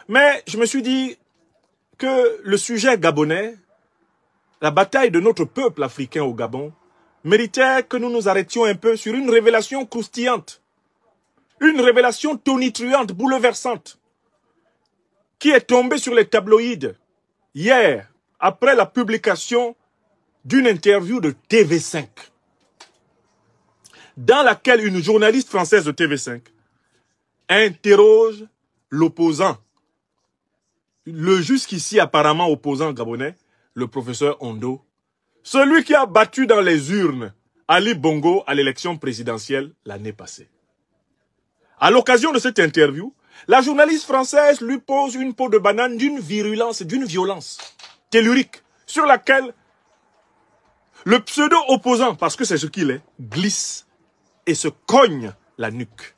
Mais je me suis dit que le sujet gabonais, la bataille de notre peuple africain au Gabon, méritait que nous nous arrêtions un peu sur une révélation croustillante, une révélation tonitruante, bouleversante, qui est tombée sur les tabloïds hier, après la publication d'une interview de TV5, dans laquelle une journaliste française de TV5 interroge l'opposant, le jusqu'ici apparemment opposant gabonais, le professeur Ondo, celui qui a battu dans les urnes Ali Bongo à l'élection présidentielle l'année passée. À l'occasion de cette interview, la journaliste française lui pose une peau de banane d'une virulence, d'une violence tellurique, sur laquelle le pseudo-opposant, parce que c'est ce qu'il est, glisse et se cogne la nuque.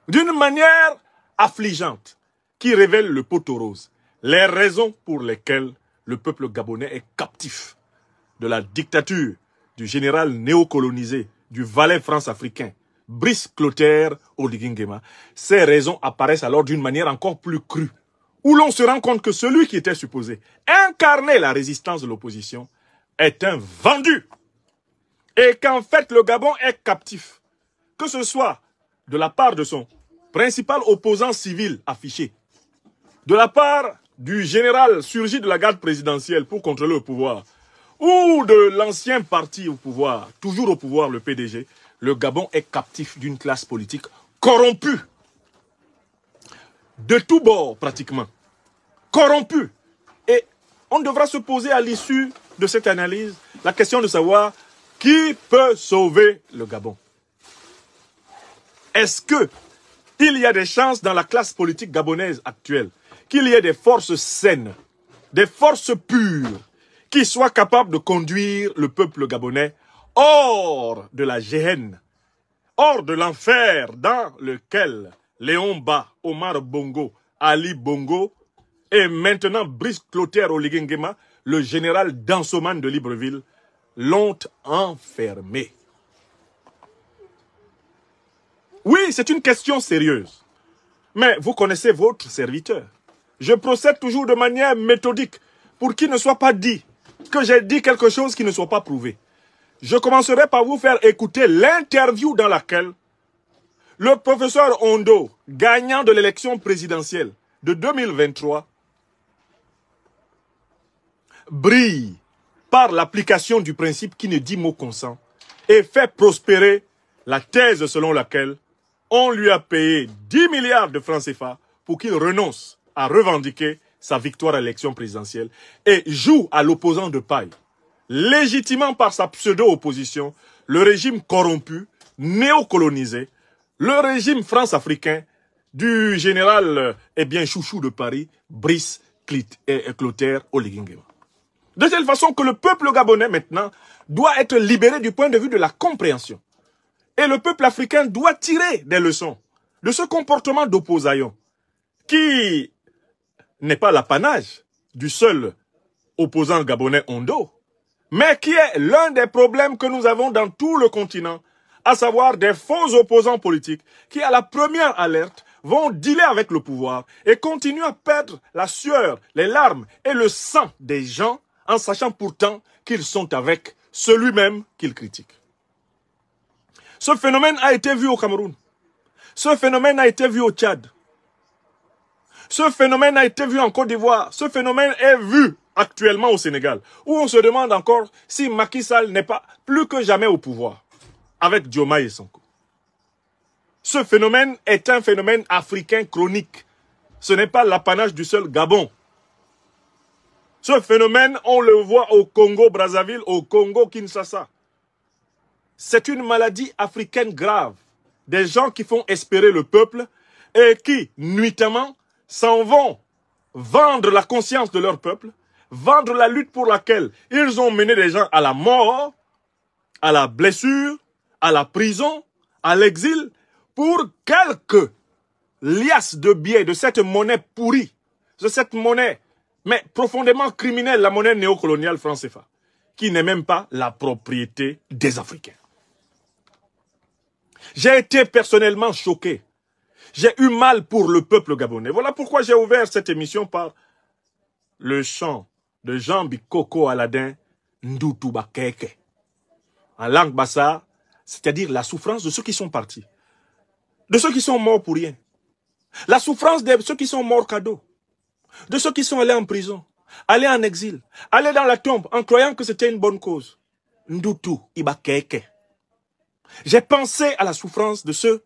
D'une manière affligeante, qui révèle le poteau rose, les raisons pour lesquelles le peuple gabonais est captif de la dictature du général néocolonisé du valet france-africain, Brice Clotaire Oligui Nguema. Ces raisons apparaissent alors d'une manière encore plus crue, où l'on se rend compte que celui qui était supposé incarner la résistance de l'opposition est un vendu, et qu'en fait le Gabon est captif, que ce soit de la part de son principal opposant civil affiché, de la part du général surgi de la garde présidentielle pour contrôler le pouvoir, ou de l'ancien parti au pouvoir, toujours au pouvoir, le PDG, le Gabon est captif d'une classe politique corrompue, de tous bords pratiquement, corrompue. Et on devra se poser à l'issue de cette analyse la question de savoir qui peut sauver le Gabon. Est-ce que il y a des chances dans la classe politique gabonaise actuelle qu'il y ait des forces saines, des forces pures, qui soient capables de conduire le peuple gabonais hors de la géhenne, hors de l'enfer dans lequel Léon Ba, Omar Bongo, Ali Bongo et maintenant Brice Clotaire Oligui Nguema, le général Dansoman de Libreville, l'ont enfermé. Oui, c'est une question sérieuse. Mais vous connaissez votre serviteur. Je procède toujours de manière méthodique pour qu'il ne soit pas dit que j'ai dit quelque chose qui ne soit pas prouvé. Je commencerai par vous faire écouter l'interview dans laquelle le professeur Ondo, gagnant de l'élection présidentielle de 2023, brille par l'application du principe qui ne dit mot consent et fait prospérer la thèse selon laquelle on lui a payé 10 milliards de francs CFA pour qu'il renonce à revendiquer sa victoire à l'élection présidentielle et joue à l'opposant de paille, légitimement par sa pseudo-opposition, le régime corrompu, néocolonisé, le régime france-africain du général, chouchou de Paris, Brice Clotaire Oligui Nguema. De telle façon que le peuple gabonais maintenant doit être libéré du point de vue de la compréhension. Et le peuple africain doit tirer des leçons de ce comportement d'opposaillon qui n'est pas l'apanage du seul opposant gabonais Ondo, mais qui est l'un des problèmes que nous avons dans tout le continent, à savoir des faux opposants politiques qui, à la première alerte, vont dealer avec le pouvoir et continuent à perdre la sueur, les larmes et le sang des gens en sachant pourtant qu'ils sont avec celui-même qu'ils critiquent. Ce phénomène a été vu au Cameroun. Ce phénomène a été vu au Tchad. Ce phénomène a été vu en Côte d'Ivoire. Ce phénomène est vu actuellement au Sénégal, où on se demande encore si Macky Sall n'est pas plus que jamais au pouvoir, avec Diomaye et Sonko. Ce phénomène est un phénomène africain chronique. Ce n'est pas l'apanage du seul Gabon. Ce phénomène, on le voit au Congo-Brazzaville, au Congo-Kinshasa. C'est une maladie africaine grave. Des gens qui font espérer le peuple et qui, nuitamment, s'en vont vendre la conscience de leur peuple, vendre la lutte pour laquelle ils ont mené des gens à la mort, à la blessure, à la prison, à l'exil, pour quelques liasses de billets de cette monnaie pourrie, de cette monnaie, mais profondément criminelle, la monnaie néocoloniale franc CFA, qui n'est même pas la propriété des Africains. J'ai été personnellement choqué. J'ai eu mal pour le peuple gabonais. Voilà pourquoi j'ai ouvert cette émission par le chant de Jean Bikoko Aladin Ndutu Bakeke. En langue bassa, c'est-à-dire la souffrance de ceux qui sont partis. De ceux qui sont morts pour rien. La souffrance de ceux qui sont morts cadeau. De ceux qui sont allés en prison, allés en exil, allés dans la tombe en croyant que c'était une bonne cause. Ndutu Ibakeke. J'ai pensé à la souffrance de ceux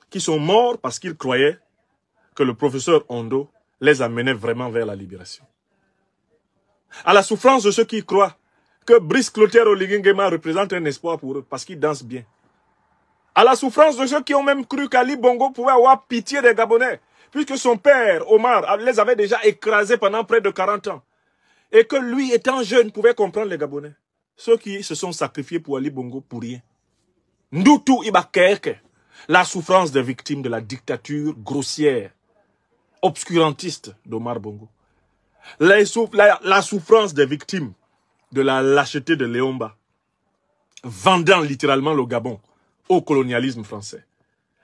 qui sont morts parce qu'ils croyaient que le professeur Ondo les amenait vraiment vers la libération. À la souffrance de ceux qui croient que Brice Clotaire Oligui-Nguema représente un espoir pour eux parce qu'ils dansent bien. À la souffrance de ceux qui ont même cru qu'Ali Bongo pouvait avoir pitié des Gabonais, puisque son père, Omar, les avait déjà écrasés pendant près de 40 ans. Et que lui, étant jeune, pouvait comprendre les Gabonais. Ceux qui se sont sacrifiés pour Ali Bongo pour rien. Ndutu Ibakeke. La souffrance des victimes de la dictature grossière, obscurantiste d'Omar Bongo. La souffrance des victimes de la lâcheté de Léomba, vendant littéralement le Gabon au colonialisme français.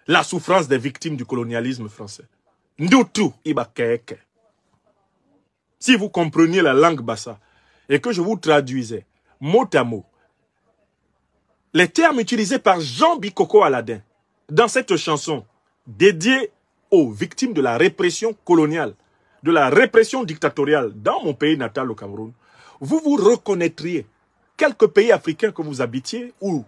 La souffrance des victimes du colonialisme français. Ndutu Ibakeke. Si vous compreniez la langue bassa et que je vous traduisais mot à mot les termes utilisés par Jean Bikoko Aladin dans cette chanson dédiée aux victimes de la répression coloniale, de la répression dictatoriale dans mon pays natal, au Cameroun, vous vous reconnaîtriez, quelques pays africains que vous habitiez ou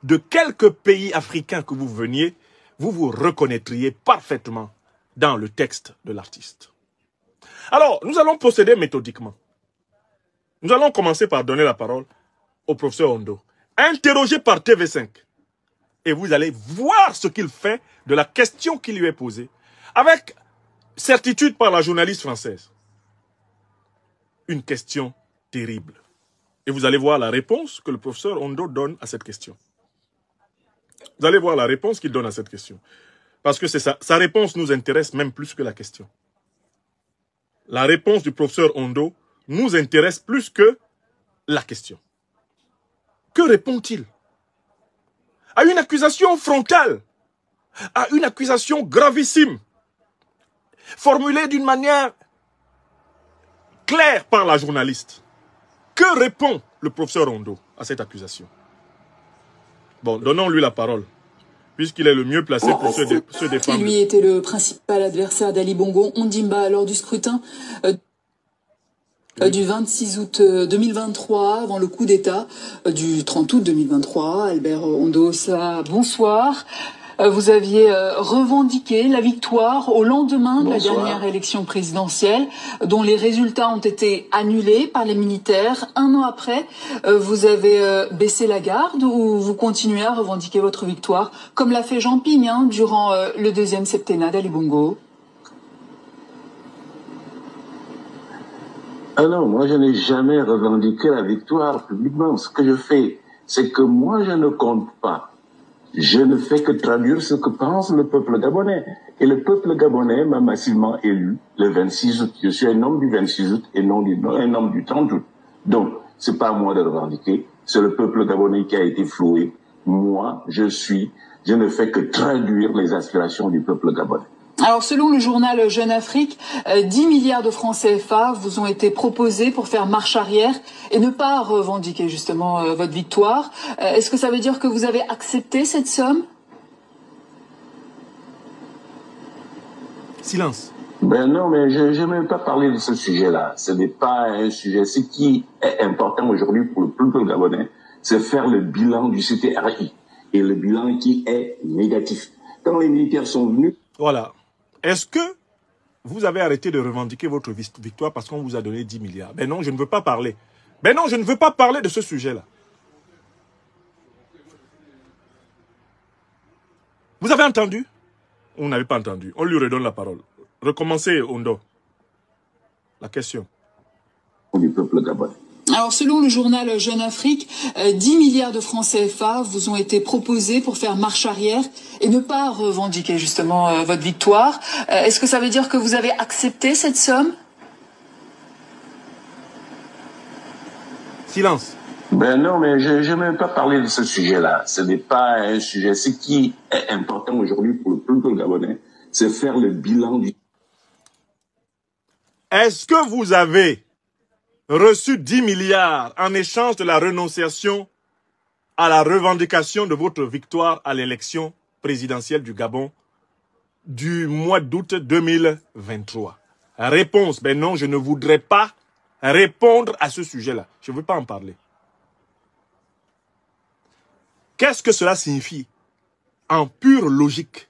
de quelques pays africains que vous veniez, vous vous reconnaîtriez parfaitement dans le texte de l'artiste. Alors, nous allons procéder méthodiquement. Nous allons commencer par donner la parole au professeur Ondo, interrogé par TV5. Et vous allez voir ce qu'il fait de la question qui lui est posée, avec certitude par la journaliste française. Une question terrible. Et vous allez voir la réponse que le professeur Ondo donne à cette question. Vous allez voir la réponse qu'il donne à cette question. Parce que sa réponse nous intéresse même plus que la question. La réponse du professeur Ondo nous intéresse plus que la question. Que répond-il à une accusation frontale, à une accusation gravissime, formulée d'une manière claire par la journaliste? Que répond le professeur Ondo à cette accusation? Bon, donnons-lui la parole, puisqu'il est le mieux placé pour se défendre. Qui lui était le principal adversaire d'Ali Bongo Ondimba lors du scrutin du 26 août 2023, avant le coup d'État du 30 août 2023. Albert Ondossa, bonsoir. Vous aviez revendiqué la victoire au lendemain de la dernière élection présidentielle, dont les résultats ont été annulés par les militaires. Un an après, vous avez baissé la garde ou vous continuez à revendiquer votre victoire, comme l'a fait Jean Ping durant le deuxième septennat d'Ali Bongo? Ah non, moi je n'ai jamais revendiqué la victoire publiquement. Ce que je fais, c'est que moi je ne compte pas. Je ne fais que traduire ce que pense le peuple gabonais. Et le peuple gabonais m'a massivement élu le 26 août. Je suis un homme du 26 août et non un homme du 30 août. Donc, c'est pas à moi de revendiquer, c'est le peuple gabonais qui a été floué. Moi, je ne fais que traduire les aspirations du peuple gabonais. Alors, selon le journal Jeune Afrique, 10 milliards de francs CFA vous ont été proposés pour faire marche arrière et ne pas revendiquer justement votre victoire. Est-ce que ça veut dire que vous avez accepté cette somme? Silence. Ben non, mais je n'ai même pas parlé de ce sujet-là. Ce n'est pas un sujet. Ce qui est important aujourd'hui pour le peuple gabonais, c'est faire le bilan du CTRI. Et le bilan qui est négatif. Quand les militaires sont venus... Voilà. Est-ce que vous avez arrêté de revendiquer votre victoire parce qu'on vous a donné 10 milliards? Ben non, je ne veux pas parler. Ben non, je ne veux pas parler de ce sujet-là. Vous avez entendu? Vous n'avez pas entendu. On lui redonne la parole. Recommencez, Ondo. La question. Du peuple gabonais. Alors, selon le journal Jeune Afrique, 10 milliards de francs CFA vous ont été proposés pour faire marche arrière et ne pas revendiquer justement votre victoire. Est-ce que ça veut dire que vous avez accepté cette somme? Silence. Ben non, mais je n'ai même pas parlé de ce sujet-là. Ce n'est pas un sujet. Ce qui est important aujourd'hui pour le peuple gabonais, c'est faire le bilan du... Est-ce que vous avez reçu 10 milliards en échange de la renonciation à la revendication de votre victoire à l'élection présidentielle du Gabon du mois d'août 2023? Réponse, ben non, je ne voudrais pas répondre à ce sujet-là. Je ne veux pas en parler. Qu'est-ce que cela signifie en pure logique,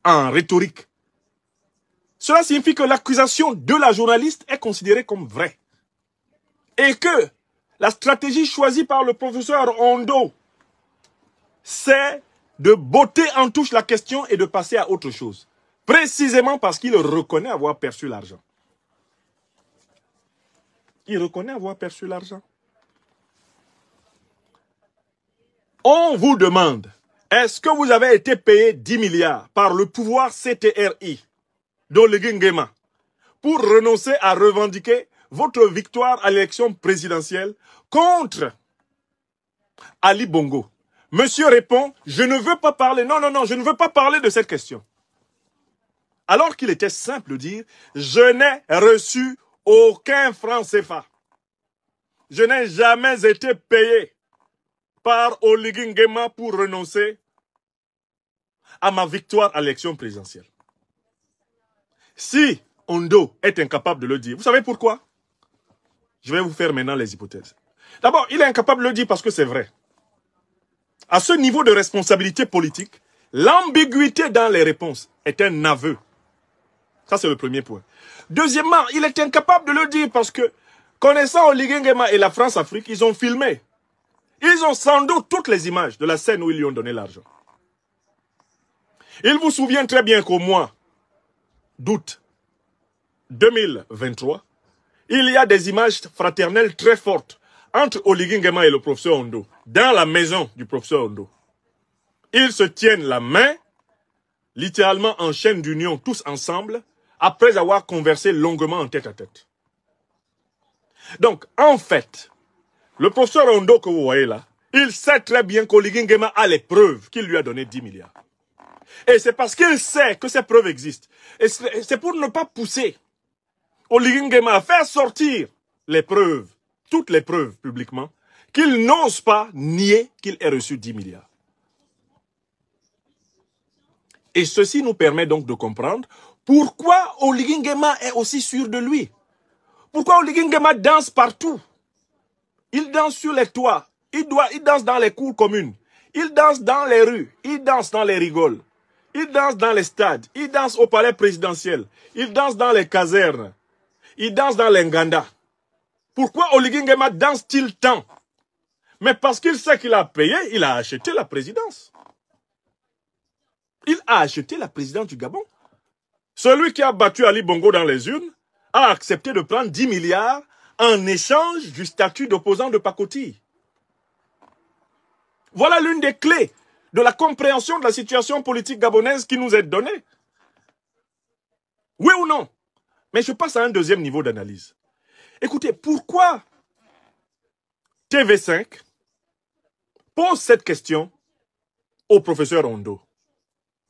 en rhétorique? Cela signifie que l'accusation de la journaliste est considérée comme vraie. Et que la stratégie choisie par le professeur Ondo, c'est de botter en touche la question et de passer à autre chose. Précisément parce qu'il reconnaît avoir perçu l'argent. Il reconnaît avoir perçu l'argent. On vous demande, est-ce que vous avez été payé 10 milliards par le pouvoir CTRI d'Oligui Nguema pour renoncer à revendiquer votre victoire à l'élection présidentielle contre Ali Bongo? Monsieur répond, je ne veux pas parler, non, je ne veux pas parler de cette question. Alors qu'il était simple de dire, je n'ai reçu aucun franc CFA. Je n'ai jamais été payé par Oligui Nguema pour renoncer à ma victoire à l'élection présidentielle. Si Ondo est incapable de le dire, vous savez pourquoi? Je vais vous faire maintenant les hypothèses. D'abord, il est incapable de le dire parce que c'est vrai. À ce niveau de responsabilité politique, l'ambiguïté dans les réponses est un aveu. Ça, c'est le premier point. Deuxièmement, il est incapable de le dire parce que, connaissant Oligui Nguema et la France-Afrique, ils ont filmé. Ils ont sans doute toutes les images de la scène où ils lui ont donné l'argent. Il vous souvient très bien qu'au mois d'août 2023, il y a des images fraternelles très fortes entre Oligui Nguema et le professeur Ondo, dans la maison du professeur Ondo. Ils se tiennent la main, littéralement en chaîne d'union, tous ensemble, après avoir conversé longuement en tête à tête. Donc, en fait, le professeur Ondo que vous voyez là, il sait très bien qu'Oligui Nguema a les preuves qu'il lui a donné 10 milliards. Et c'est parce qu'il sait que ces preuves existent. Et c'est pour ne pas pousser Oligui Nguema à faire sortir les preuves, toutes les preuves publiquement, qu'il n'ose pas nier qu'il ait reçu 10 milliards. Et ceci nous permet donc de comprendre pourquoi Oligui Nguema est aussi sûr de lui. Pourquoi Oligui Nguema danse partout. Il danse sur les toits, il danse dans les cours communes, il danse dans les rues, il danse dans les rigoles, il danse dans les stades, il danse au palais présidentiel, il danse dans les casernes, il danse dans les Nganda. Pourquoi Oligui Nguema danse-t-il tant? Mais parce qu'il sait qu'il a payé, il a acheté la présidence. Il a acheté la présidence du Gabon. Celui qui a battu Ali Bongo dans les urnes a accepté de prendre 10 milliards en échange du statut d'opposant de pacotille. Voilà l'une des clés de la compréhension de la situation politique gabonaise qui nous est donnée. Oui ou non? Mais je passe à un deuxième niveau d'analyse. Écoutez, pourquoi TV5 pose cette question au professeur Ondo,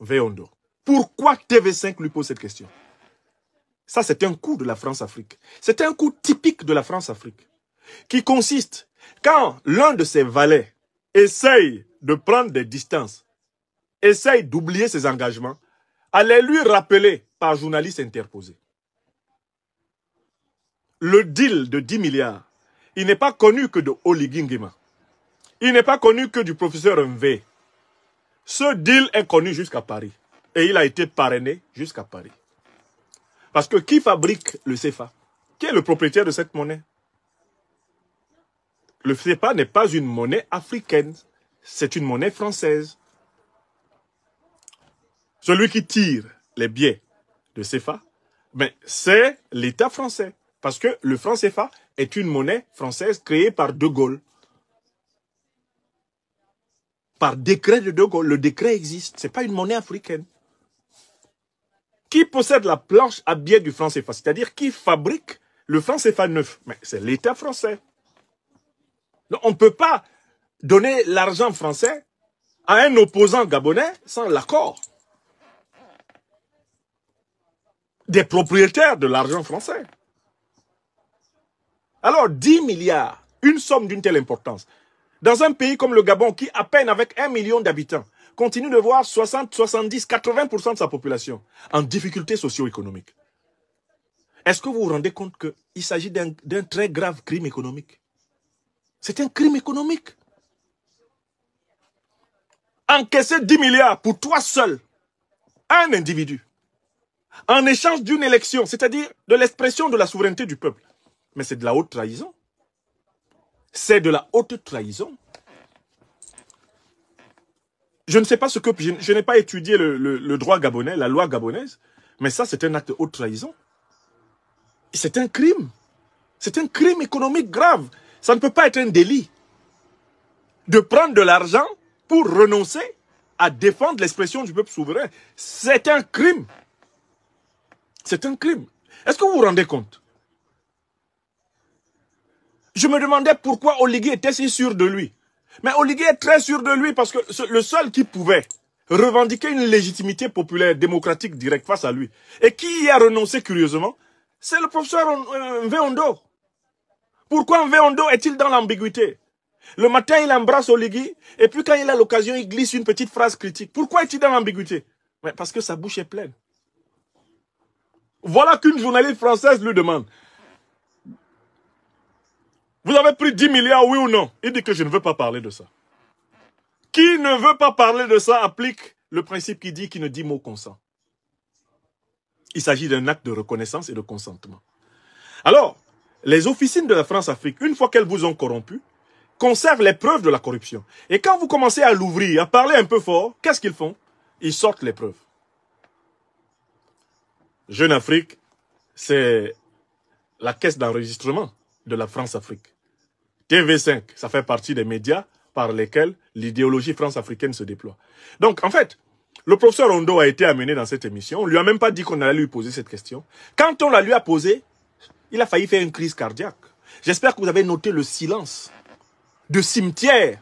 V. Ondo? Pourquoi TV5 lui pose cette question? Ça, c'est un coup de la France-Afrique. C'est un coup typique de la France-Afrique, qui consiste, quand l'un de ses valets essaye de prendre des distances, essaye d'oublier ses engagements, à les lui rappeler par journaliste interposé. Le deal de 10 milliards, il n'est pas connu que de Oligui Nguema. Il n'est pas connu que du professeur MV. Ce deal est connu jusqu'à Paris. Et il a été parrainé jusqu'à Paris. Parce que qui fabrique le CFA? Qui est le propriétaire de cette monnaie? Le CFA n'est pas une monnaie africaine. C'est une monnaie française. Celui qui tire les billets de CFA, c'est l'État français. Parce que le franc CFA est une monnaie française créée par De Gaulle. Par décret de De Gaulle. Le décret existe. Ce n'est pas une monnaie africaine. Qui possède la planche à billets du franc CFA? C'est-à-dire qui fabrique le franc CFA neuf? Mais c'est l'État français. Donc, on ne peut pas donner l'argent français à un opposant gabonais sans l'accord des propriétaires de l'argent français. Alors, 10 milliards, une somme d'une telle importance, dans un pays comme le Gabon, qui, à peine avec 1 million d'habitants, continue de voir 60, 70, 80% de sa population en difficulté socio-économique. Est-ce que vous vous rendez compte qu'il s'agit d'un très grave crime économique? C'est un crime économique. Encaisser 10 milliards pour toi seul, un individu, en échange d'une élection, c'est-à-dire de l'expression de la souveraineté du peuple. Mais c'est de la haute trahison. C'est de la haute trahison. Je ne sais pas ce que... Je n'ai pas étudié le droit gabonais, la loi gabonaise, mais ça, c'est un acte de haute trahison. C'est un crime. C'est un crime économique grave. Ça ne peut pas être un délit de prendre de l'argent pour renoncer à défendre l'expression du peuple souverain. C'est un crime. C'est un crime. Est-ce que vous vous rendez compte? Je me demandais pourquoi Oligui était si sûr de lui. Mais Oligui est très sûr de lui parce que le seul qui pouvait revendiquer une légitimité populaire, démocratique, directe face à lui, et qui y a renoncé curieusement, c'est le professeur Mvé Ondo. Pourquoi Mvé Ondo est-il dans l'ambiguïté? Le matin, il embrasse Oligui, et puis quand il a l'occasion, il glisse une petite phrase critique. Pourquoi est-il dans l'ambiguïté? Parce que sa bouche est pleine. Voilà qu'une journaliste française lui demande. Vous avez pris 10 milliards, oui ou non? Il dit que je ne veux pas parler de ça. Qui ne veut pas parler de ça applique le principe qui dit qu'il ne dit mot consent. Il s'agit d'un acte de reconnaissance et de consentement. Alors, les officines de la France-Afrique, une fois qu'elles vous ont corrompu, conservent les preuves de la corruption. Et quand vous commencez à l'ouvrir, à parler un peu fort, qu'est-ce qu'ils font? Ils sortent les preuves. Jeune Afrique, c'est la caisse d'enregistrement de la France-Afrique. TV5, ça fait partie des médias par lesquels l'idéologie france-africaine se déploie. Donc, en fait, le professeur Ondo a été amené dans cette émission. On ne lui a même pas dit qu'on allait lui poser cette question. Quand on la lui a posée, il a failli faire une crise cardiaque. J'espère que vous avez noté le silence de cimetière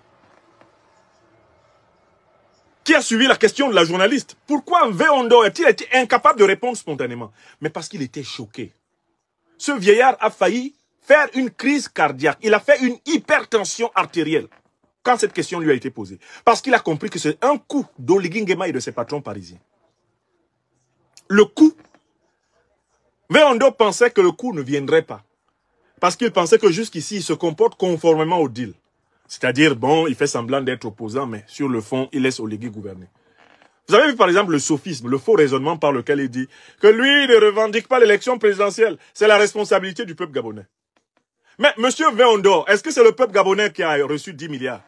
qui a suivi la question de la journaliste. Pourquoi Mvé Ondo a-t-il été incapable de répondre spontanément? Mais parce qu'il était choqué. Ce vieillard a failli faire une crise cardiaque. Il a fait une hypertension artérielle quand cette question lui a été posée. Parce qu'il a compris que c'est un coup d'Oligui Nguema et de ses patrons parisiens. Le coup, Mvé Ondo pensait que le coup ne viendrait pas. Parce qu'il pensait que jusqu'ici, il se comporte conformément au deal. C'est-à-dire, bon, il fait semblant d'être opposant, mais sur le fond, il laisse Oligui gouverner. Vous avez vu par exemple le sophisme, le faux raisonnement par lequel il dit que lui ne revendique pas l'élection présidentielle. C'est la responsabilité du peuple gabonais. Mais monsieur Mvé Ondo, est-ce que c'est le peuple gabonais qui a reçu 10 milliards?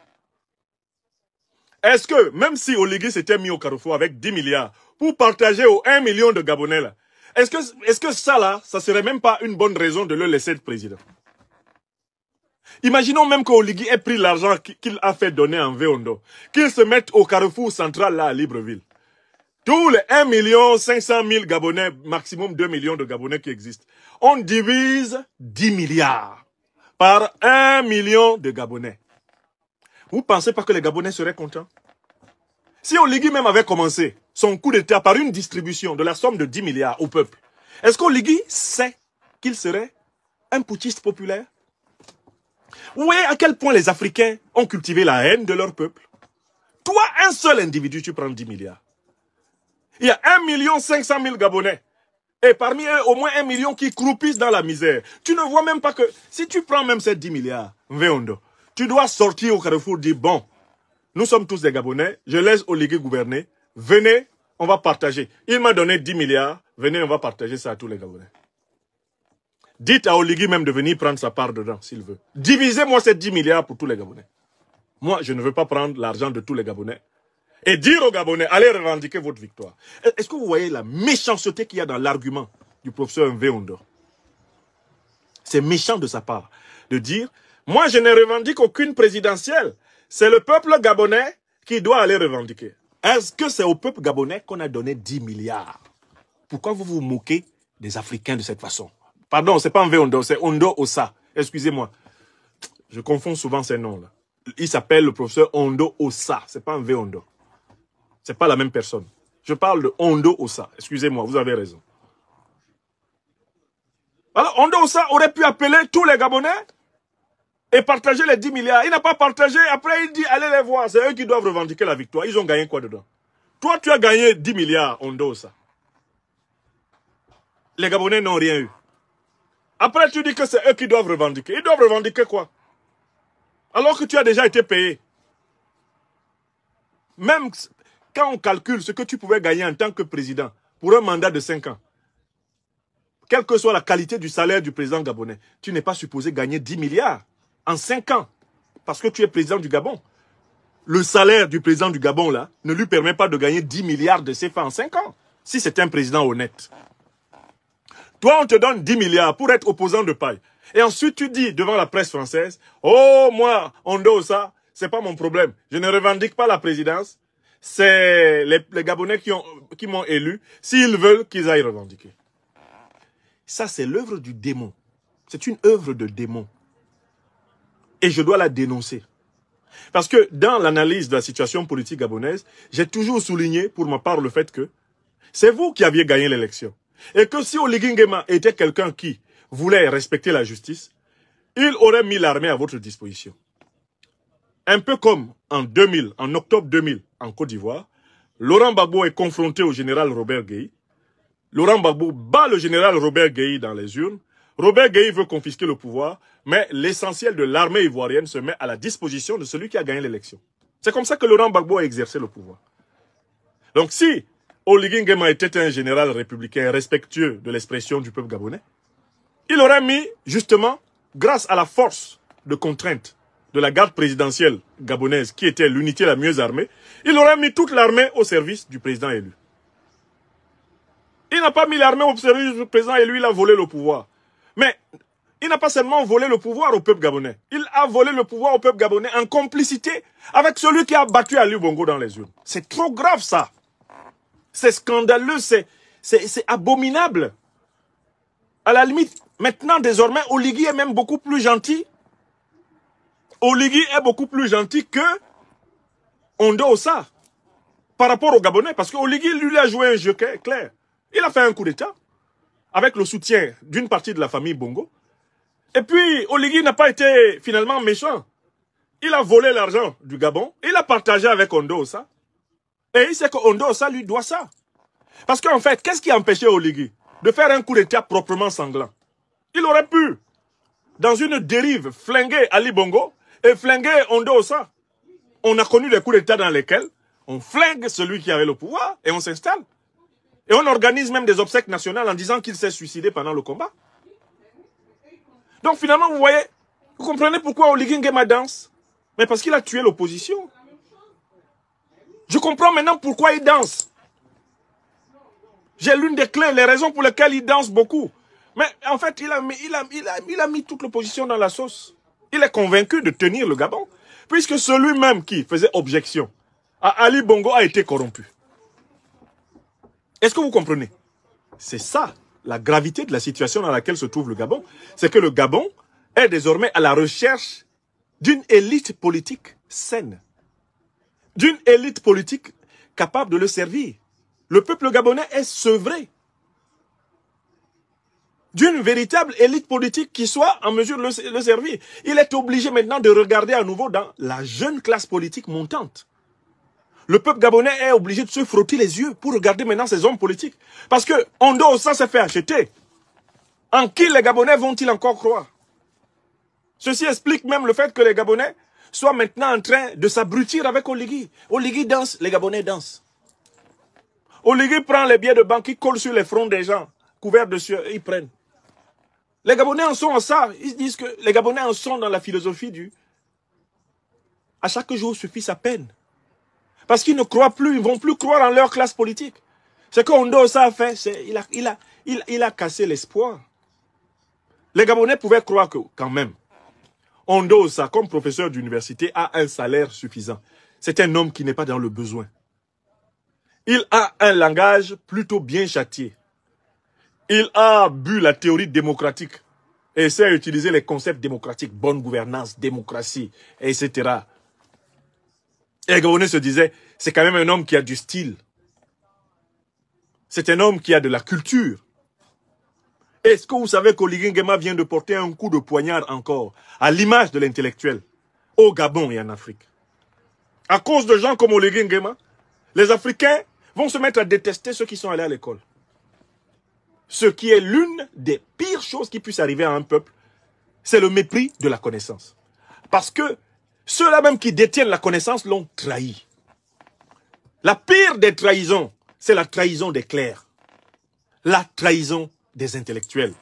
Est-ce que, même si Oligui s'était mis au carrefour avec 10 milliards pour partager aux 1 million de Gabonais là, est-ce que ça là, ça serait même pas une bonne raison de le laisser être président? Imaginons même qu'Oligui ait pris l'argent qu'il a fait donner à Mvé Ondo, qu'il se mette au carrefour central là à Libreville. Tous les 1 500 000 Gabonais, maximum 2 millions de Gabonais qui existent, on divise 10 milliards par 1 million de Gabonais. Vous ne pensez pas que les Gabonais seraient contents? Si Oligui même avait commencé son coup d'État par une distribution de la somme de 10 milliards au peuple, est-ce qu'Oligui sait qu'il serait un putschiste populaire? Vous voyez à quel point les Africains ont cultivé la haine de leur peuple? Toi, un seul individu, tu prends 10 milliards. Il y a 1 500 000 Gabonais. Et parmi eux, au moins 1 million qui croupissent dans la misère. Tu ne vois même pas que, si tu prends même ces 10 milliards, Mvé Ondo, tu dois sortir au carrefour, dire, bon, nous sommes tous des Gabonais, je laisse Oligui gouverner, venez, on va partager. Il m'a donné 10 milliards, venez, on va partager ça à tous les Gabonais. Dites à Oligui même de venir prendre sa part dedans, s'il veut. Divisez-moi ces 10 milliards pour tous les Gabonais. Moi, je ne veux pas prendre l'argent de tous les Gabonais. Et dire aux Gabonais, allez revendiquer votre victoire. Est-ce que vous voyez la méchanceté qu'il y a dans l'argument du professeur Mvé Ondo? C'est méchant de sa part de dire, moi je ne revendique aucune présidentielle. C'est le peuple gabonais qui doit aller revendiquer. Est-ce que c'est au peuple gabonais qu'on a donné 10 milliards? Pourquoi vous vous moquez des Africains de cette façon? Pardon, c'est pas Mvé Ondo, c'est Ondo Ossa. Excusez-moi. Je confonds souvent ces noms-là. Il s'appelle le professeur Ondo Ossa. Ce n'est pas un V Ondo. Ce n'est pas la même personne. Je parle de Ondo Ossa. Excusez-moi, vous avez raison. Alors, Ondo Ossa aurait pu appeler tous les Gabonais et partager les 10 milliards. Il n'a pas partagé. Après, il dit, allez les voir. C'est eux qui doivent revendiquer la victoire. Ils ont gagné quoi dedans? Toi, tu as gagné 10 milliards, Ondo Ossa. Les Gabonais n'ont rien eu. Après, tu dis que c'est eux qui doivent revendiquer. Ils doivent revendiquer quoi? Alors que tu as déjà été payé. Même quand on calcule ce que tu pouvais gagner en tant que président pour un mandat de 5 ans, quelle que soit la qualité du salaire du président gabonais, tu n'es pas supposé gagner 10 milliards en 5 ans parce que tu es président du Gabon. Le salaire du président du Gabon, là, ne lui permet pas de gagner 10 milliards de CFA en 5 ans, si c'est un président honnête. Toi, on te donne 10 milliards pour être opposant de paille. Et ensuite, tu dis devant la presse française, « Oh, moi, Ondo Ossa, c'est pas mon problème. Je ne revendique pas la présidence. C'est les Gabonais qui m'ont élu. S'ils veulent, qu'ils aillent revendiquer. » Ça, c'est l'œuvre du démon. C'est une œuvre de démon. Et je dois la dénoncer. Parce que dans l'analyse de la situation politique gabonaise, j'ai toujours souligné pour ma part le fait que c'est vous qui aviez gagné l'élection. Et que si Oligui Nguema était quelqu'un qui voulait respecter la justice, il aurait mis l'armée à votre disposition. Un peu comme en 2000, en octobre 2000, en Côte d'Ivoire, Laurent Gbagbo est confronté au général Robert Gueye. Laurent Gbagbo bat le général Robert Gueye dans les urnes. Robert Gueye veut confisquer le pouvoir, mais l'essentiel de l'armée ivoirienne se met à la disposition de celui qui a gagné l'élection. C'est comme ça que Laurent Gbagbo a exercé le pouvoir. Donc si Oligui Nguema était un général républicain respectueux de l'expression du peuple gabonais, il aurait mis, justement, grâce à la force de contrainte de la garde présidentielle gabonaise, qui était l'unité la mieux armée, il aurait mis toute l'armée au service du président élu. Il n'a pas mis l'armée au service du président élu, il a volé le pouvoir. Mais il n'a pas seulement volé le pouvoir au peuple gabonais, il a volé le pouvoir au peuple gabonais en complicité avec celui qui a battu Ali Bongo dans les urnes. C'est trop grave ça. C'est scandaleux, c'est abominable. À la limite, maintenant, désormais, Oligui est même beaucoup plus gentil. Oligui est beaucoup plus gentil que Ondo Ossa par rapport aux Gabonais. Parce que Oligui, lui, a joué un jeu clair. Il a fait un coup d'État avec le soutien d'une partie de la famille Bongo. Et puis, Oligui n'a pas été finalement méchant. Il a volé l'argent du Gabon. Il a partagé avec Ondo Ossa. Et il sait que Ondo Ossa lui doit ça. Parce qu'en fait, qu'est-ce qui a empêché Oligui de faire un coup d'État proprement sanglant? Il aurait pu, dans une dérive, flinguer Ali Bongo et flinguer Ondo Ossa. On a connu des coups d'État dans lesquels on flingue celui qui avait le pouvoir et on s'installe. Et on organise même des obsèques nationales en disant qu'il s'est suicidé pendant le combat. Donc finalement, vous voyez, vous comprenez pourquoi Oligui Nguema danse? Mais parce qu'il a tué l'opposition. Je comprends maintenant pourquoi il danse. J'ai l'une des clés, les raisons pour lesquelles il danse beaucoup. Mais en fait, il a mis toute l'opposition dans la sauce. Il est convaincu de tenir le Gabon. Puisque celui-même qui faisait objection à Ali Bongo a été corrompu. Est-ce que vous comprenez? C'est ça, la gravité de la situation dans laquelle se trouve le Gabon. C'est que le Gabon est désormais à la recherche d'une élite politique saine. D'une élite politique capable de le servir. Le peuple gabonais est sevré d'une véritable élite politique qui soit en mesure de le servir. Il est obligé maintenant de regarder à nouveau dans la jeune classe politique montante. Le peuple gabonais est obligé de se frotter les yeux pour regarder maintenant ces hommes politiques. Parce que Ondo Ossa s'est fait acheter. En qui les Gabonais vont-ils encore croire? Ceci explique même le fait que les Gabonais soient maintenant en train de s'abrutir avec Oligui. Oligui danse, les Gabonais dansent. Oligui prend les billets de banque, il colle sur les fronts des gens, couverts de sueur, et ils prennent. Les Gabonais en sont en ça. Ils disent que les Gabonais en sont dans la philosophie du « à chaque jour suffit sa peine ». Parce qu'ils ne croient plus, ils ne vont plus croire en leur classe politique. Ce qu'Ondo Ossa a fait, c'est il a cassé l'espoir. Les Gabonais pouvaient croire que, quand même, Ondo Ossa, comme professeur d'université, a un salaire suffisant. C'est un homme qui n'est pas dans le besoin. Il a un langage plutôt bien châtié. Il a bu la théorie démocratique essaie d'utiliser les concepts démocratiques, bonne gouvernance, démocratie, etc. Et le Gabonais se disait, c'est quand même un homme qui a du style. C'est un homme qui a de la culture. Est-ce que vous savez qu'Oligui Nguema vient de porter un coup de poignard encore, à l'image de l'intellectuel, au Gabon et en Afrique? À cause de gens comme Oligui Nguema, les Africains vont se mettre à détester ceux qui sont allés à l'école. Ce qui est l'une des pires choses qui puissent arriver à un peuple, c'est le mépris de la connaissance. Parce que ceux-là même qui détiennent la connaissance l'ont trahi. La pire des trahisons, c'est la trahison des clercs. La trahison des intellectuels.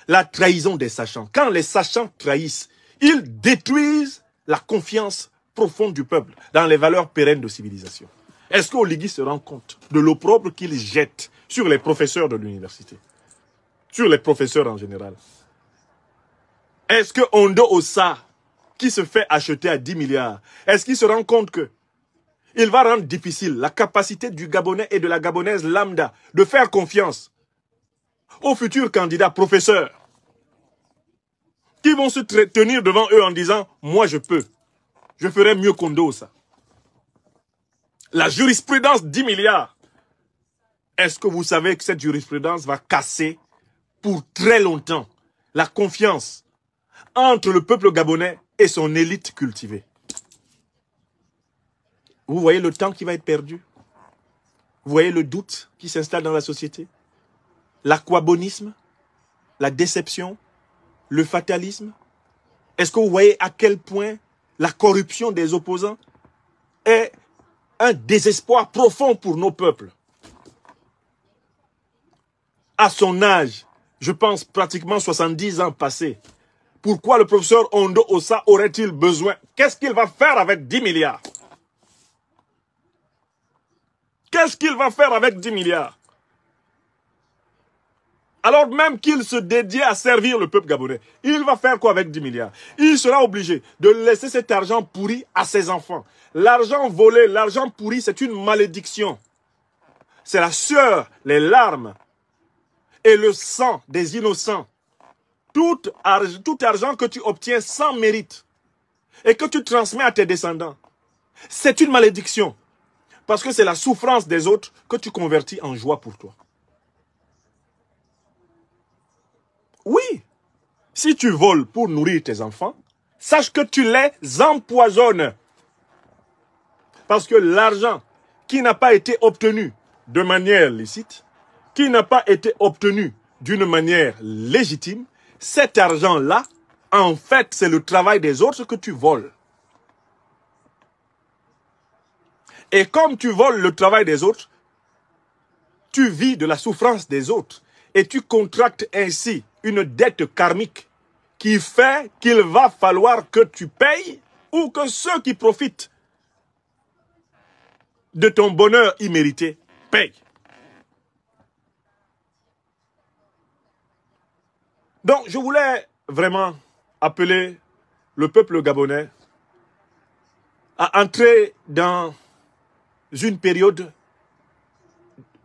La trahison des sachants. Quand les sachants trahissent, ils détruisent la confiance profonde du peuple dans les valeurs pérennes de civilisation. Est-ce qu'Oligui se rend compte de l'opprobre qu'il jette sur les professeurs de l'université, sur les professeurs en général? Est-ce que Ondo Ossa, qui se fait acheter à 10 milliards, est-ce qu'il se rend compte que il va rendre difficile la capacité du Gabonais et de la Gabonaise lambda de faire confiance aux futurs candidats professeurs qui vont se tenir devant eux en disant « Moi, je peux. Je ferai mieux qu'Ondo Ossa. » La jurisprudence 10 milliards. Est-ce que vous savez que cette jurisprudence va casser pour très longtemps la confiance entre le peuple gabonais et son élite cultivée? Vous voyez le temps qui va être perdu? Vous voyez le doute qui s'installe dans la société? L'aquabonisme? La déception? Le fatalisme? Est-ce que vous voyez à quel point la corruption des opposants est un désespoir profond pour nos peuples? À son âge, je pense pratiquement 70 ans passés, pourquoi le professeur Ondo Ossa aurait-il besoin? Qu'est-ce qu'il va faire avec 10 milliards? Qu'est-ce qu'il va faire avec 10 milliards? Alors même qu'il se dédiait à servir le peuple gabonais, il va faire quoi avec 10 milliards? Il sera obligé de laisser cet argent pourri à ses enfants. L'argent volé, l'argent pourri, c'est une malédiction. C'est la sueur, les larmes et le sang des innocents. Tout argent que tu obtiens sans mérite et que tu transmets à tes descendants, c'est une malédiction. Parce que c'est la souffrance des autres que tu convertis en joie pour toi. Oui, si tu voles pour nourrir tes enfants, sache que tu les empoisonnes. Parce que l'argent qui n'a pas été obtenu de manière licite, qui n'a pas été obtenu d'une manière légitime, cet argent-là, en fait, c'est le travail des autres que tu voles. Et comme tu voles le travail des autres, tu vis de la souffrance des autres. Et tu contractes ainsi une dette karmique qui fait qu'il va falloir que tu payes ou que ceux qui profitent de ton bonheur immérité payent. Donc, je voulais vraiment appeler le peuple gabonais à entrer dans une période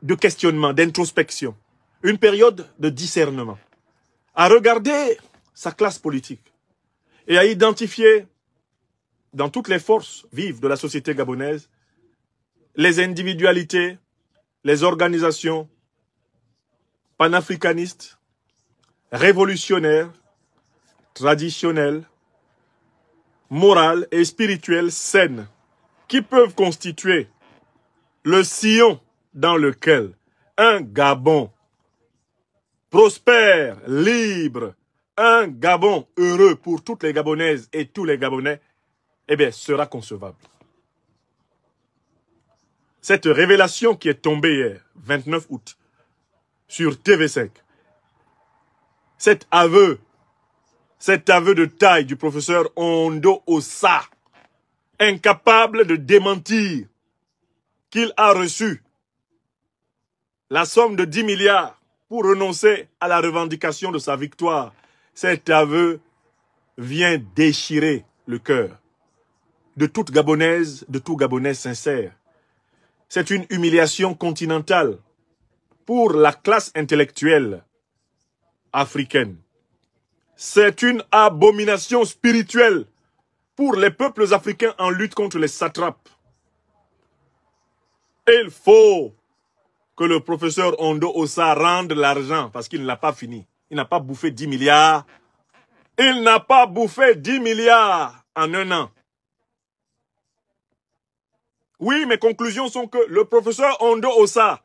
de questionnement, d'introspection, une période de discernement, à regarder sa classe politique et à identifier dans toutes les forces vives de la société gabonaise les individualités, les organisations panafricanistes, révolutionnaires, traditionnelles, morales et spirituelles saines qui peuvent constituer le sillon dans lequel un Gabon prospère, libre, un Gabon heureux pour toutes les Gabonaises et tous les Gabonais, eh bien, sera concevable. Cette révélation qui est tombée hier, 29 août, sur TV5, cet aveu de taille du professeur Ondo Ossa, incapable de démentir qu'il a reçu la somme de 10 milliards pour renoncer à la revendication de sa victoire. Cet aveu vient déchirer le cœur de toute Gabonaise, de tout Gabonais sincère. C'est une humiliation continentale pour la classe intellectuelle africaine. C'est une abomination spirituelle pour les peuples africains en lutte contre les satrapes. Il faut que le professeur Ondo Ossa rende l'argent parce qu'il ne l'a pas fini. Il n'a pas bouffé 10 milliards. Il n'a pas bouffé 10 milliards en un an. Oui, mes conclusions sont que le professeur Ondo Ossa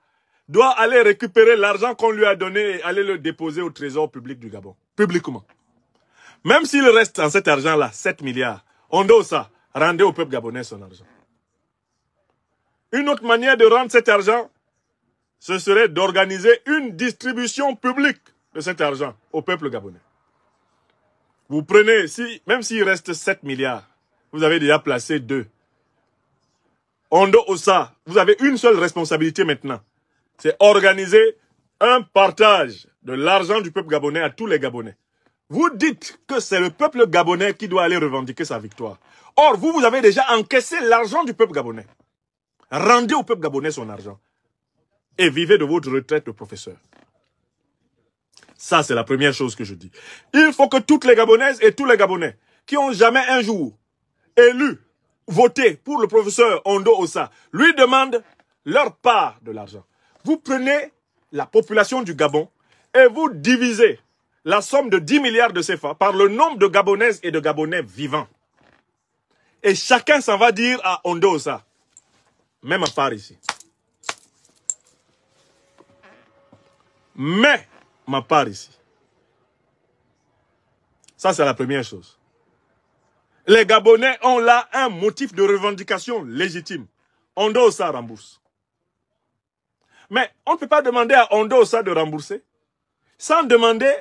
doit aller récupérer l'argent qu'on lui a donné et aller le déposer au trésor public du Gabon. Publiquement. Même s'il reste en cet argent-là, 7 milliards, Ondo Ossa, rendez au peuple gabonais son argent. Une autre manière de rendre cet argent, ce serait d'organiser une distribution publique de cet argent au peuple gabonais. Vous prenez, même s'il reste 7 milliards, vous avez déjà placé 2. Ondo Ossa, vous avez une seule responsabilité maintenant. C'est organiser un partage de l'argent du peuple gabonais à tous les Gabonais. Vous dites que c'est le peuple gabonais qui doit aller revendiquer sa victoire. Or, vous avez déjà encaissé l'argent du peuple gabonais. Rendez au peuple gabonais son argent. Et vivez de votre retraite de professeur. Ça, c'est la première chose que je dis. Il faut que toutes les Gabonaises et tous les Gabonais qui ont jamais un jour élu, voté pour le professeur Ondo Ossa, lui demandent leur part de l'argent. Vous prenez la population du Gabon et vous divisez la somme de 10 milliards de CFA par le nombre de Gabonaises et de Gabonais vivants. Et chacun s'en va dire à Ondo Ossa, même à part ici. Mais ma part ici. Ça, c'est la première chose. Les Gabonais ont là un motif de revendication légitime. Ondo Ossa rembourse. Mais on ne peut pas demander à Ondo Ossa de rembourser sans demander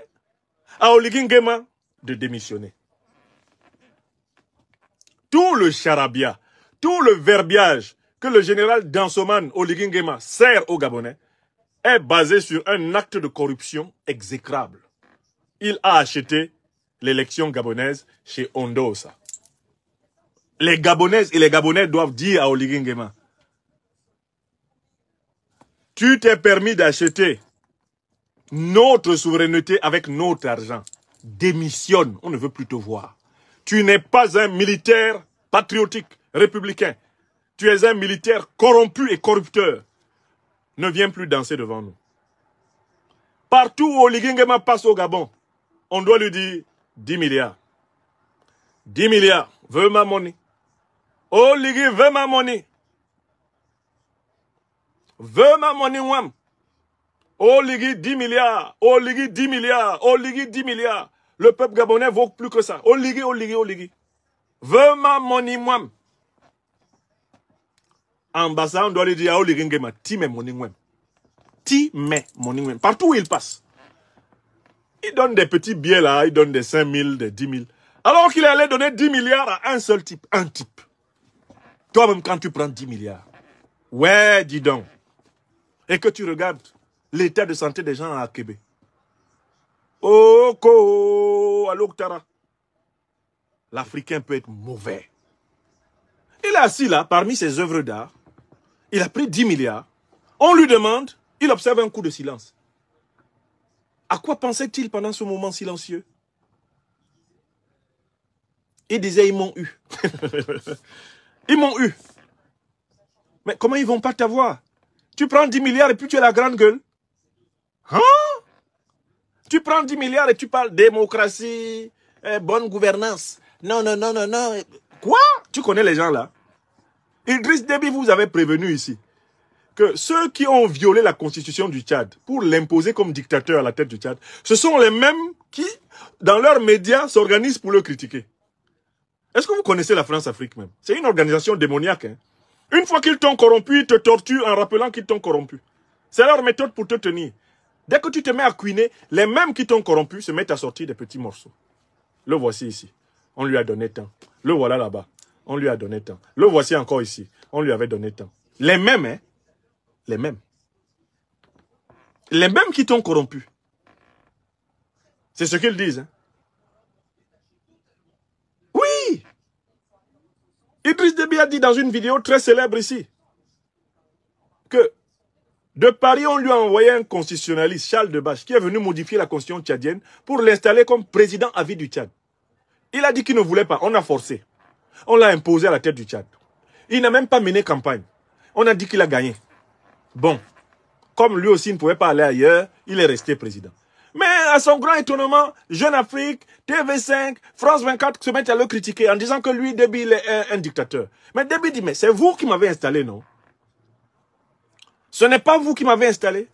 à Oligui Nguema de démissionner. Tout le charabia, tout le verbiage que le général Dansoman Oligui Nguema sert aux Gabonais est basé sur un acte de corruption exécrable. Il a acheté l'élection gabonaise chez Ondo Ossa. Les Gabonaises et les Gabonais doivent dire à Oligui Nguema, tu t'es permis d'acheter notre souveraineté avec notre argent. Démissionne, on ne veut plus te voir. Tu n'es pas un militaire patriotique, républicain. Tu es un militaire corrompu et corrupteur. Ne viens plus danser devant nous. Partout où Oligui Nguema passe au Gabon, on doit lui dire 10 milliards. 10 milliards, veux ma monnaie. Oligui, veux ma monnaie. Veux ma monnaie, ouam. Oligui 10 milliards, Oligui 10 milliards, Oligui 10 milliards. Le peuple gabonais vaut plus que ça. Oligui, Oligui, Oligui. Veux ma monnaie, ouam. Ambassade, on doit lui dire à Oligui Nguema, ti me monnaie, ouam. Ti me monnaie, ouam. Partout où il passe. Il donne des petits billets là, il donne des 5 000, des 10 000. Alors qu'il allait donner 10 milliards à un seul type, un type. Toi-même, quand tu prends 10 milliards, ouais, dis donc. Et que tu regardes l'état de santé des gens à Québec. Oh, ko, Aloktara. L'Africain peut être mauvais. Il est assis là, parmi ses œuvres d'art. Il a pris 10 milliards. On lui demande, il observe un coup de silence. À quoi pensait-il pendant ce moment silencieux? Il disait, ils m'ont eu. Ils m'ont eu. Mais comment ils vont pas t'avoir? Tu prends 10 milliards et puis tu as la grande gueule. Hein? Tu prends 10 milliards et tu parles démocratie, bonne gouvernance. Non, non, non, non, non. Quoi? Tu connais les gens là? Idriss Déby vous avait prévenu ici que ceux qui ont violé la constitution du Tchad pour l'imposer comme dictateur à la tête du Tchad, ce sont les mêmes qui, dans leurs médias, s'organisent pour le critiquer. Est-ce que vous connaissez la France-Afrique même? C'est une organisation démoniaque. Hein? Une fois qu'ils t'ont corrompu, ils te torturent en rappelant qu'ils t'ont corrompu. C'est leur méthode pour te tenir. Dès que tu te mets à couiner, les mêmes qui t'ont corrompu se mettent à sortir des petits morceaux. Le voici ici. On lui a donné tant. Le voilà là-bas. On lui a donné tant. Le voici encore ici. On lui avait donné tant. Les mêmes, hein? Les mêmes. Les mêmes qui t'ont corrompu. C'est ce qu'ils disent. Hein? Oui! Idriss Déby a dit dans une vidéo très célèbre ici que De Paris, on lui a envoyé un constitutionnaliste, Charles Debache, qui est venu modifier la constitution tchadienne pour l'installer comme président à vie du Tchad. Il a dit qu'il ne voulait pas, on a forcé. On l'a imposé à la tête du Tchad. Il n'a même pas mené campagne. On a dit qu'il a gagné. Bon, comme lui aussi ne pouvait pas aller ailleurs, il est resté président. Mais à son grand étonnement, Jeune Afrique, TV5, France 24 se mettent à le critiquer en disant que lui, Déby, il est un dictateur. Mais Déby dit, mais c'est vous qui m'avez installé, non? Ce n'est pas vous qui m'avez installé.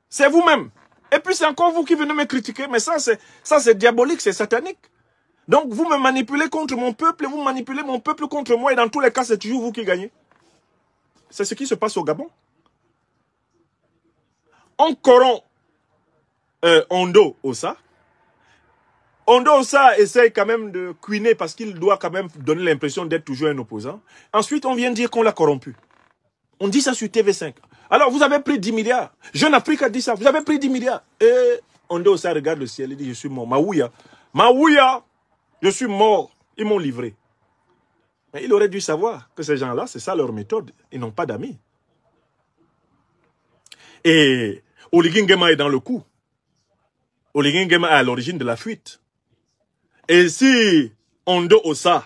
C'est vous-même. Et puis c'est encore vous qui venez me critiquer. Mais ça c'est diabolique, c'est satanique. Donc vous me manipulez contre mon peuple et vous manipulez mon peuple contre moi. Et dans tous les cas, c'est toujours vous qui gagnez. C'est ce qui se passe au Gabon. On corrompt Ondo Ossa. Ondo Ossa essaye quand même de couiner parce qu'il doit quand même donner l'impression d'être toujours un opposant. Ensuite, on vient dire qu'on l'a corrompu. On dit ça sur TV5. Alors, vous avez pris 10 milliards. Jeune Afrique a dit ça. Vous avez pris 10 milliards. Et Ondo Ossa regarde le ciel et dit, je suis mort. Maouya. Maouya. Je suis mort. Ils m'ont livré. Mais il aurait dû savoir que ces gens-là, c'est ça leur méthode. Ils n'ont pas d'amis. Et Oligui Nguema est dans le coup. Oligui Nguema est à l'origine de la fuite. Et si Ondo Ossa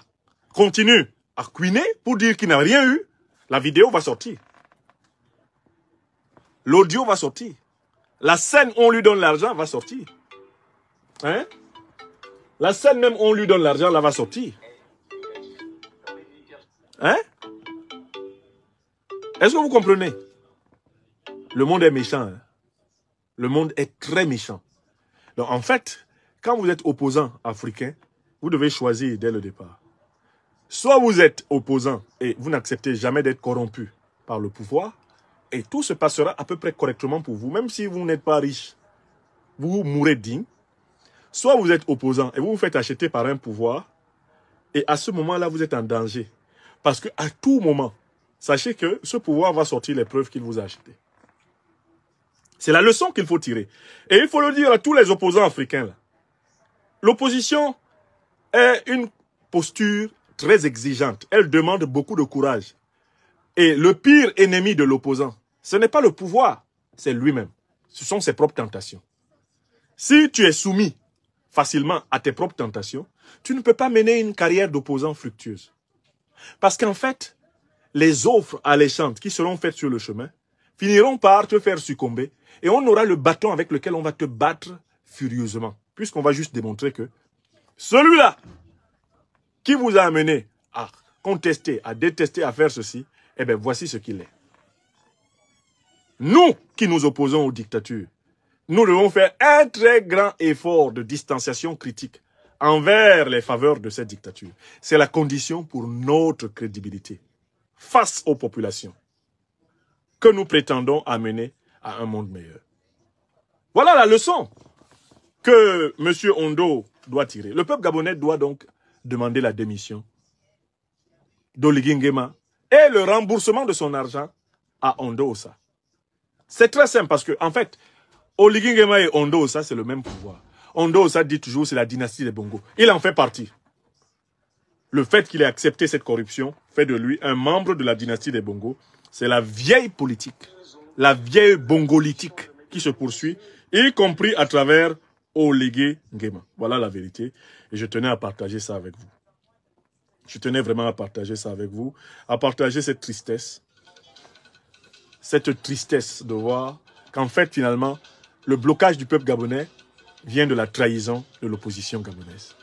continue à couiner pour dire qu'il n'a rien eu, la vidéo va sortir. L'audio va sortir. La scène où on lui donne l'argent va sortir. Hein? La scène même où on lui donne l'argent, là va sortir. Hein? Est-ce que vous comprenez? Le monde est méchant. Hein? Le monde est très méchant. Donc en fait, quand vous êtes opposant africain, vous devez choisir dès le départ. Soit vous êtes opposant et vous n'acceptez jamais d'être corrompu par le pouvoir, et tout se passera à peu près correctement pour vous, même si vous n'êtes pas riche, vous mourrez digne. Soit vous êtes opposant et vous vous faites acheter par un pouvoir, et à ce moment-là, vous êtes en danger. Parce qu'à tout moment, sachez que ce pouvoir va sortir les preuves qu'il vous a achetées. C'est la leçon qu'il faut tirer. Et il faut le dire à tous les opposants africains. L'opposition est une posture très exigeante. Elle demande beaucoup de courage. Et le pire ennemi de l'opposant, ce n'est pas le pouvoir, c'est lui-même. Ce sont ses propres tentations. Si tu es soumis facilement à tes propres tentations, tu ne peux pas mener une carrière d'opposant fructueuse. Parce qu'en fait, les offres alléchantes qui seront faites sur le chemin finiront par te faire succomber et on aura le bâton avec lequel on va te battre furieusement. Puisqu'on va juste démontrer que celui-là qui vous a amené à contester, à détester, à faire ceci, eh bien voici ce qu'il est. Nous qui nous opposons aux dictatures, nous devons faire un très grand effort de distanciation critique envers les faveurs de cette dictature. C'est la condition pour notre crédibilité face aux populations que nous prétendons amener à un monde meilleur. Voilà la leçon que M. Ondo doit tirer. Le peuple gabonais doit donc demander la démission d'Oligui Nguema et le remboursement de son argent à Ondo Ossa. C'est très simple parce que, en fait, Oligui Nguema et Ondo Ossa, c'est le même pouvoir. Ondo Ossa dit toujours c'est la dynastie des Bongo. Il en fait partie. Le fait qu'il ait accepté cette corruption fait de lui un membre de la dynastie des Bongo. C'est la vieille politique, la vieille bongolitique qui se poursuit, y compris à travers Oligui Nguema. Voilà la vérité. Et je tenais à partager ça avec vous. Je tenais vraiment à partager ça avec vous, à partager cette tristesse de voir qu'en fait, finalement, le blocage du peuple gabonais vient de la trahison de l'opposition gabonaise.